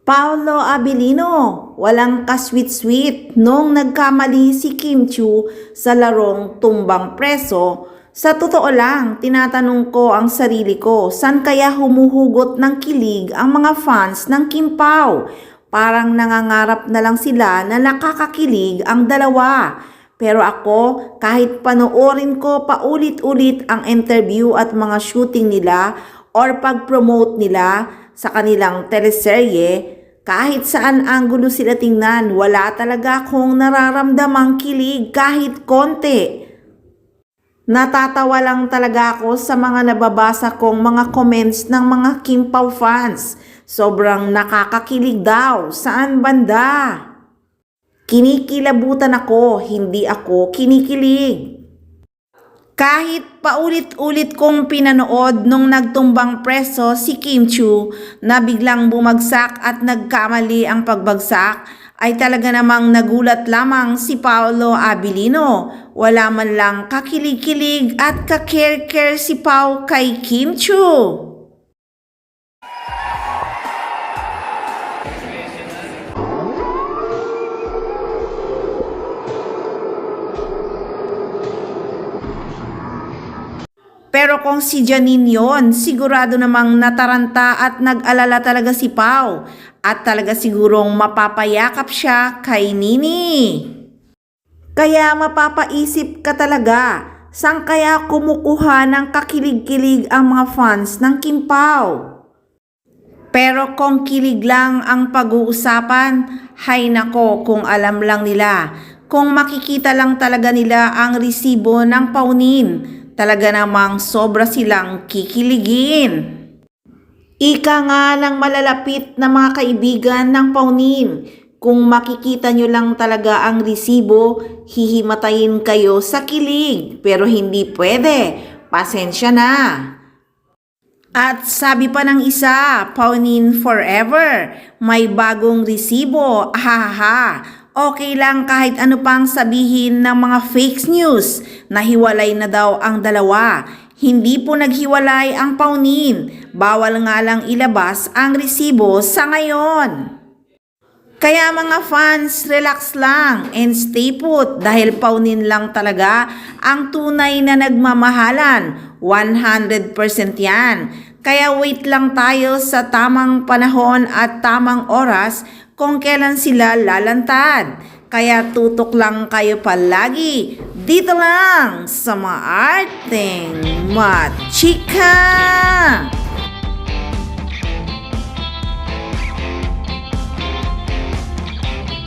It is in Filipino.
Paolo Abilino, walang ka-sweet-sweet nung nagkamali si Kim Chiu sa larong tumbang preso. Sa totoo lang, tinatanong ko ang sarili ko, saan kaya humuhugot ng kilig ang mga fans ng Kim Pao? Parang nangangarap na lang sila na nakakakilig ang dalawa. Pero ako, kahit panoorin ko paulit-ulit ang interview at mga shooting nila or pag-promote nila sa kanilang teleserye, kahit saan anggulo sila tingnan, wala talaga akong nararamdamang kilig kahit konti. Natatawa lang talaga ako sa mga nababasa kong mga comments ng mga Kim Pao fans. Sobrang nakakakilig daw. Saan banda? Kinikilabutan ako, hindi ako kinikilig. Kahit paulit-ulit kong pinanood nung nagtumbang preso si Kim Chiu na biglang bumagsak at nagkamali ang pagbagsak, ay talaga namang nagulat lamang si Paolo Abilino. Wala man lang kakilig-kilig at ka-care-care si Pao kay Kim Chiu. Pero kung si Janine yon, sigurado namang nataranta at nag-alala talaga si Pao. At talaga sigurong mapapayakap siya kay Nini. Kaya mapapaisip ka talaga, saan kaya kumukuha ng kakilig-kilig ang mga fans ng Kim Pao? Pero kung kilig lang ang pag-uusapan, hay nako kung alam lang nila. Kung makikita lang talaga nila ang resibo ng paunin, talaga namang sobra silang kikiligin. Ika nga ng malalapit na mga kaibigan ng paunin, kung makikita nyo lang talaga ang resibo, hihimatayin kayo sa kilig. Pero hindi pwede, pasensya na. At sabi pa ng isa, paunin forever, may bagong resibo, ahaha. Okay lang kahit ano pang sabihin ng mga fake news na hiwalay na daw ang dalawa. Hindi po naghiwalay ang paunin. Bawal nga lang ilabas ang resibo sa ngayon. Kaya mga fans, relax lang and stay put dahil paunin lang talaga ang tunay na nagmamahalan. 100% yan. Kaya wait lang tayo sa tamang panahon at tamang oras kung kailan sila lalantad. Kaya tutok lang kayo palagi dito lang sa Maarteng Machika!